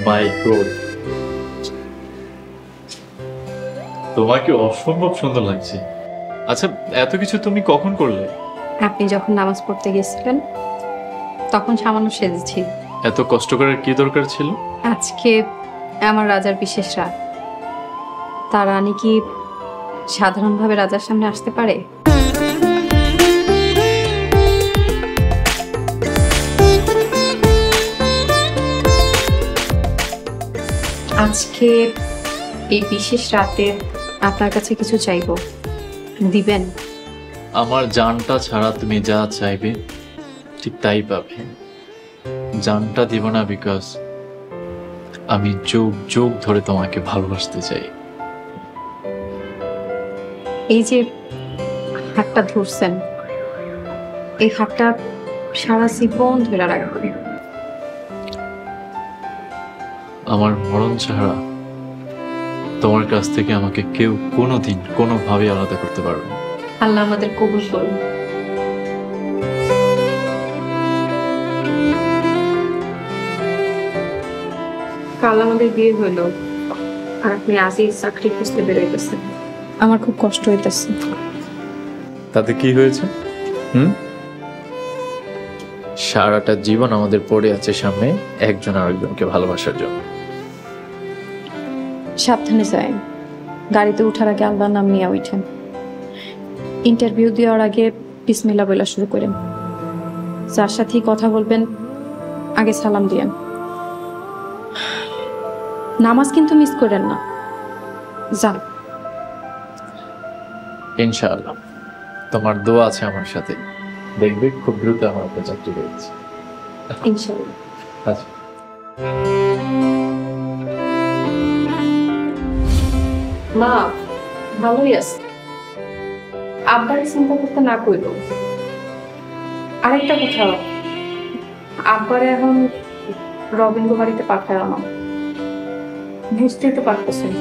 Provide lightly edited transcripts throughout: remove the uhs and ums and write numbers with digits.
মাই god, তোমাকে অসম্ভব সুন্দর লাগছে। আচ্ছা, এত কিছু তুমি কখন করলে? আপনি যখন নামাজ পড়তে গেছিলেন তখন সামান্য সেজেছি। এত কষ্ট করার কি দরকার ছিল? আজকে আমার রাজার বিশেষ রাত, তার রানী কি সাধারণভাবে রাজার সামনে আসতে পারে? আজকে এই বিশেষ রাতে আপনার কাছে কিছু চাইবো, দিবেন? আমার জানটা ছাড়া তুমি যা চাইবে ঠিক তাই পাবে। জানটা দিব না, বিকজ আমি যুগ যুগ ধরে তোমাকে ভালোবাসতে চাই। এই যে হাতটা ধরছেন, এই হাতটা সারা জীবন ধরে রাখবেন। আমার মরণ ছাড়া তোমার কাছ থেকে আমাকে কেউ কোনোদিন কোনোভাবে আলাদা করতে পারবে না। আল্লাহ আমাদের কবুল করুন। কাল আমাদের বিয়ে হইল আর আপনি আজই চাকরি খুঁজতে বেরোইতেছেন। আমার খুব কষ্ট হইতেছে। তাতে কি হয়েছে? সারাটা জীবন আমাদের পড়ে আছে সামনে একজন আরেকজনকে ভালোবাসার জন্য। সাবধানে যাই, গাড়িতে উঠার আগে আল্লাহর নাম নিয়ে উঠেন। ইন্টারভিউ দেওয়ার আগে বিসমিল্লাহ বলা শুরু করেন। যার সাথেই কথা বলবেন আগে সালাম দিয়েন। নামাজ কিন্তু মিস করেন না। যান। ইনশাআল্লাহ, তোমার দোয়া আছে আমার সাথে, দেখবে খুব দ্রুত আমার একটা চাকরি হয়েছে ইনশাআল্লাহ। আচ্ছা, মা ভালোই আছে, আব্বারে চিন্তা করতে না কইল। আরেকটা কথা, আব্বারে এখন রবীন্দ্র বাড়িতে পাঠায় না, বুঝতেই তো পারতেছেন।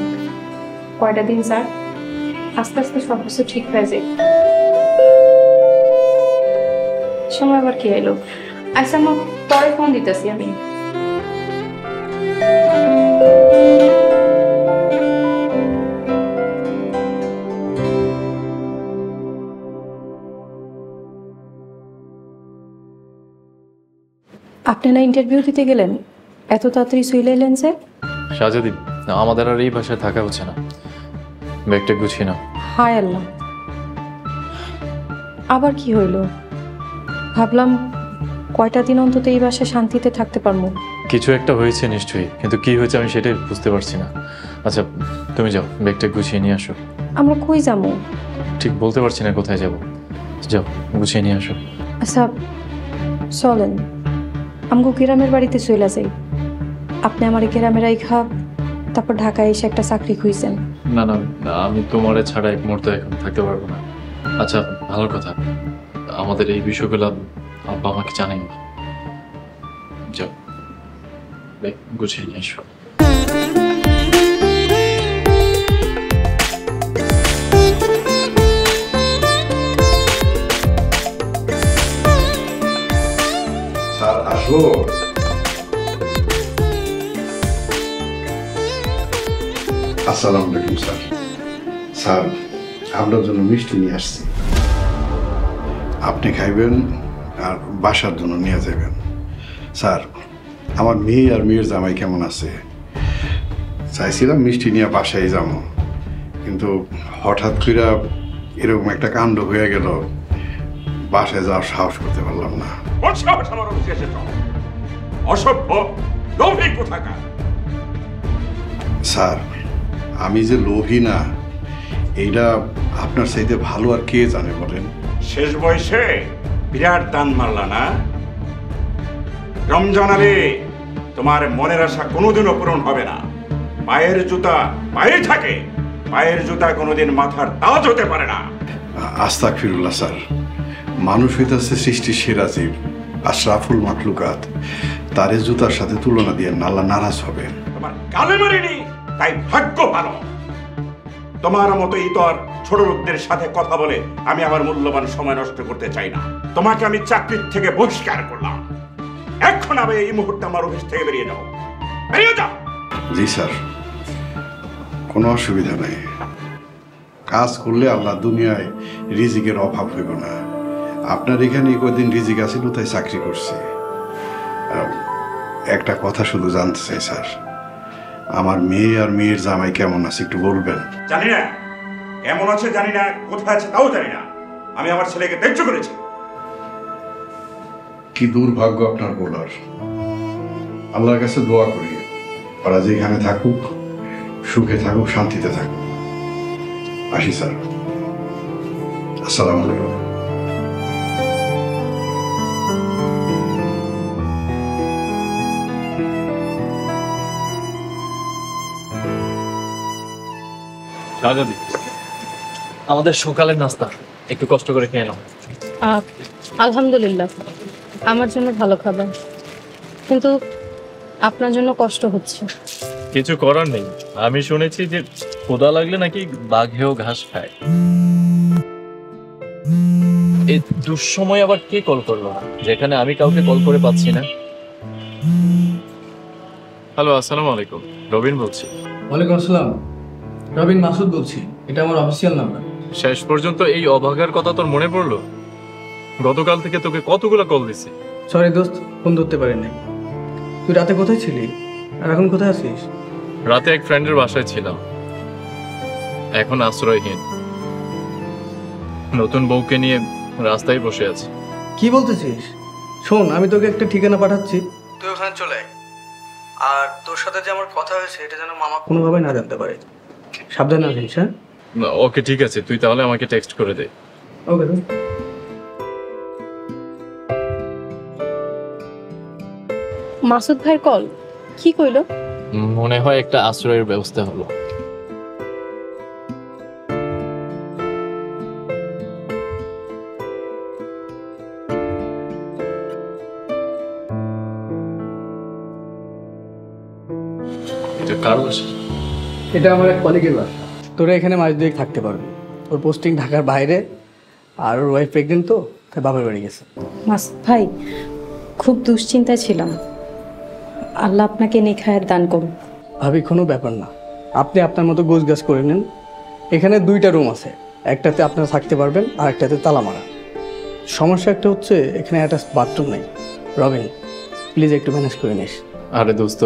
কয়টা দিন স্যার, আস্তে আস্তে সব কিছু ঠিক হয়ে যায়। সময় আবার কি এলো? আচ্ছা মা, পরে ফোন দিতেছি আমি। আপনি না ইন্টারভিউ দিতে গেলেন, এত তাড়াতাড়ি চলে এলেন যে? শাহজাদি, আমাদের আর এই বাসায় থাকা হচ্ছে না, ব্যাগটা গুছিয়ে নাও। হায় আল্লাহ, আবার কি হইল? ভাবলাম কয়টা দিন অন্তত এই বাসায় শান্তিতে থাকতে পারবো। কিছু একটা হয়েছে নিশ্চয়ই, কিন্তু কি হয়েছে আমি সেটাই বুঝতে পারছি না। আচ্ছা, তুমি যাও, ব্যাগটা গুছিয়ে নিয়ে আসো। আমরা কই যাবো? ঠিক বলতে পারছি না কোথায় যাব। যাও, গুছিয়ে নিয়ে আসো। আচ্ছা চলেন, আমগো গ্রামের বাড়িতে চলে যাই। আপনি আমার গ্রামের আইখা তারপর ঢাকায় এসে একটা চাকরি খুঁজছেন। না না, আমি তোমারে ছাড়া এক মুহূর্ত এখন থাকতে পারবো না। আচ্ছা, ভালো কথা, আমাদের এই বিষয়গুলো আব্বা আমাকে জানাই না। যাও, ব্যাগ গুছিয়ে নিয়ে এসো। স্যার আসবো? আসসালামু আলাইকুম স্যার। স্যার, আপনার জন্য মিষ্টি নিয়ে আসছি, আপনি খাইবেন আর বাসার জন্য নিয়ে যাবেন। স্যার, আমার মেয়ে আর মেয়ের জামাই কেমন আছে? চাইছিলাম মিষ্টি নিয়ে বাসায় যাবো, কিন্তু হঠাৎ করে এরকম একটা কাণ্ড হয়ে গেল, বাসায় যাওয়ার সাহস করতে পারলাম না। অসভ্য লোভী কোথাকার! স্যার, আমি যে লোভী না এইটা আপনার চাইতে ভালো আর কে জানে বলেন? শেষ বয়সে বিরাট দান মারলা না? রমজান আলী, তোমার মনের আশা কোনোদিনও পূরণ হবে না। পায়ের জুতা পায়ে থাকে, পায়ের জুতা কোনোদিন মাথার তাজ হতে পারে না। আস্তাগফিরুল্লাহ স্যার, মানুষ হইতেছে সৃষ্টির সেরা জীব, আশরাফুল মাখলুকাত, তারে জুতার সাথে তুলনা দিয়ে আল্লাহ নারাজ হবে। তোমার গালে মারিনি তাই ভাগ্য ভালো। তোমার মতো ইতর ছোট লোকদের সাথে কথা বলে আমি আমার মূল্যবান সময় নষ্ট করতে চাই না। তোমাকে আমি চাকরির থেকে বহিষ্কার করলাম। এখন আমি এই মুহূর্তে আমার অফিস থেকে বেরিয়ে যাও। বেরিয়ে যাও। জি স্যার, কোনো অসুবিধা নেই। কাজ করলে আল্লাহ দুনিয়ায় রিজিকের অভাব হইব না। আপনার এখানে কয়দিন রিজিক আছিল তাই চাকরি করছি। একটা কথা শুধু জানতে চাই স্যার, আমার মেয়ে আর মেয়ের জামাই কেমন আছে একটু বলবেন? জানি না কেমন আছে, জানি না কোথায় আছে তাও জানি না। আমি আমার ছেলেকে ত্যায্য করেছি। কি দুর্ভাগ্য আপনার বলার। আল্লাহর কাছে দোয়া করি ওরা যেখানে থাকুক সুখে থাকুক, শান্তিতে থাকুক। আসি স্যার, আসসালামু আলাইকুম। শাহজাদি, আমাদের সকালের নাস্তা একটু কষ্ট করে খেয়ে নাও। আলহামদুলিল্লাহ, আমার জন্য ভালো খাবার, কিন্তু আপনার জন্য কষ্ট হচ্ছে। কিছু করার নেই। আমি শুনেছি যে ক্ষুধা লাগলে নাকি বাঘেও ঘাস খায়। এই দুঃসময় আবার কে কল করলো, যেখানে আমি কাউকে কল করে পাচ্ছি না। হ্যালো, আসসালামু আলাইকুম, রবিন বলছি। ওয়ালাইকুম আসসালাম, রবিন মাসুদ বলছি। এটা আমার অফিসিয়াল নাম্বার। শেষ পর্যন্ত এই অভাগার কথা তোর মনে পড়লো? গতকাল থেকে তোকে কতগুলো কল দিছি। সরি দোস্ত, ফোন ধরতে পারিনি। তুই রাতে কোথায় ছিলি আর এখন কোথায় আছিস? রাতে এক ফ্রেন্ডের বাসায় ছিলাম, এখন আশ্রয়হীন। নতুন বউকে নিয়ে রাস্তায় বসে আছি। কি বলতেছিস? শোন, আমি তোকে একটা ঠিকানা পাঠাচ্ছি, তুই ওখানে চলে আয়। আর তোর সাথে যে আমার কথা হয়েছে এটা যেন মামা কোনোভাবে না জানতে পারে। সাবধানে আছিস, হ্যাঁ? ওকে, ঠিক আছে, তুই তাহলে আমাকে টেক্সট করে দে। ওকে। মাসুদ ভাইয়ের কল কি কইলো? মনে হয় একটা আশ্রয়ের ব্যবস্থা হলো। এটা কার বাসা? এটা আমার এক কলিগের বাসা। তোরা এখানে মাস দুয়েক থাকতে পারবি। ওর পোস্টিং ঢাকার বাইরে, আর ওর ওয়াইফ প্রেগনেন্ট, তো তাই বাবার বাড়ি গেছে। মাসুদ ভাই, খুব দুশ্চিন্তায় ছিলাম। আল্লাহ আপনাকে নেখায়ের দান করুন। ভাবি, কোনো ব্যাপার না, আপনি আপনার মতো গোছগাছ করে নেন। এখানে 2টা রুম আছে, একটাতে আপনারা থাকতে পারবেন আর একটাতে তালা মারা। সমস্যা একটা হচ্ছে এখানে একটা বাথরুম নেই। রবিন, প্লিজ একটু ম্যানেজ করে নিস। আরে দোস্ত,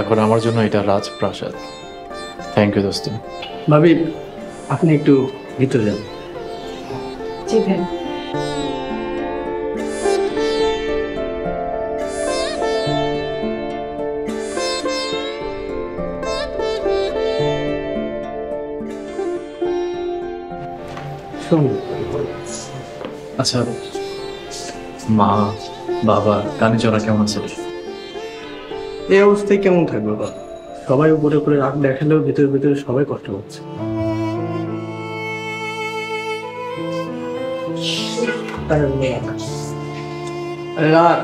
এখন আমার জন্য এটা রাজপ্রাসাদ। থ্যাংক ইউ দোস্ত। ভাবি, আপনি একটু ভিতরে যান। জি ভাই। শোন, আচ্ছা, মা বাবা কানে জোড়া কেমন আছে? এই অবস্থায় কেমন থাকবে বাবা? সবাই উপরে উপরে রাগ দেখালেও ভিতরে ভিতরে সবাই কষ্ট পাচ্ছে। আরে রাগ,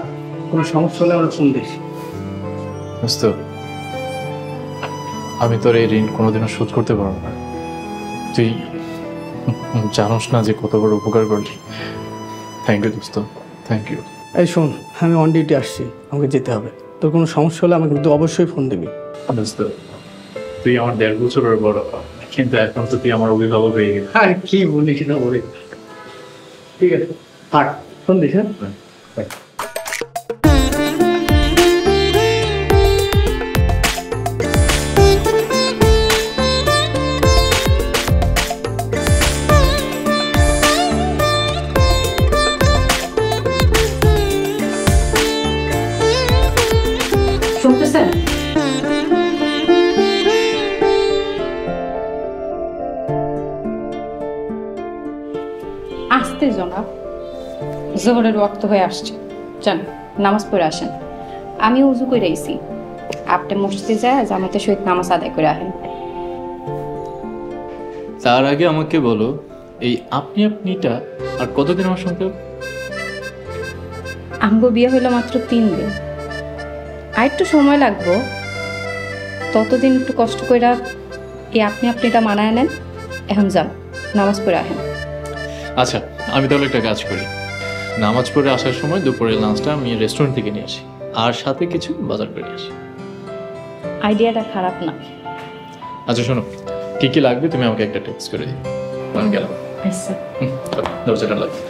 কোনো সমস্যা হলে আমরা ফোন দিস। দোস্ত, আমি তোর এই ঋণ কোনোদিনও শোধ করতে পারবো না। তুই জানোস না যে কত বড় উপকার করলি। থ্যাংক ইউ দোস্ত, থ্যাংক ইউ। এই শোন, আমি অন ডিউটি আসছি, আমাকে যেতে হবে। তোর কোনো সমস্যা হলে আমাকে কিন্তু অবশ্যই ফোন দিবি। দোস্ত, তুই আমার 1.5 বছরের বড়, কিন্তু এখন তো তুই আমার অভিভাবক হয়ে গেলি। হ্যাঁ, কি বলিস না বলি। ঠিক আছে, থাক, ফোন দিস। হ্যাঁ, শুনতেছেন? আসতে জনাব, জোহরের ওয়াক্ত হয়ে আসছে। যান, নামাজ পড়ে আসেন। আমি উজু করে আইছি, আপনি মসজিদে যায় জামাতের সহিত নামাজ আদায় করে আসেন। তার আগে আমাকে বলো, এই আপনি আপনিটা আর কতদিন আমার সঙ্গে? আমগো বিয়ে হইলো মাত্র 3 দিন, আর একটু সময় লাগবো। ততদিন একটু কষ্ট কইরা এই আপনি আপনিটা মানায় নেন। এখন যান, নামাজ পড়ে আসেন। আচ্ছা, আমি তাহলে একটা কাজ করি, নামাজ পড়ে আসার সময় দুপুরের লাঞ্চটা আমি রেস্টুরেন্ট থেকে নিয়ে আসি, আর সাথে কিছু বাজার করে নিয়ে আসি। আইডিয়াটা খারাপ না। আচ্ছা শোনো, কি কি লাগবে তুমি আমাকে একটা টেক্সট করে দিও, আমি গেলাম। আচ্ছা। দরজাটা লাগবে।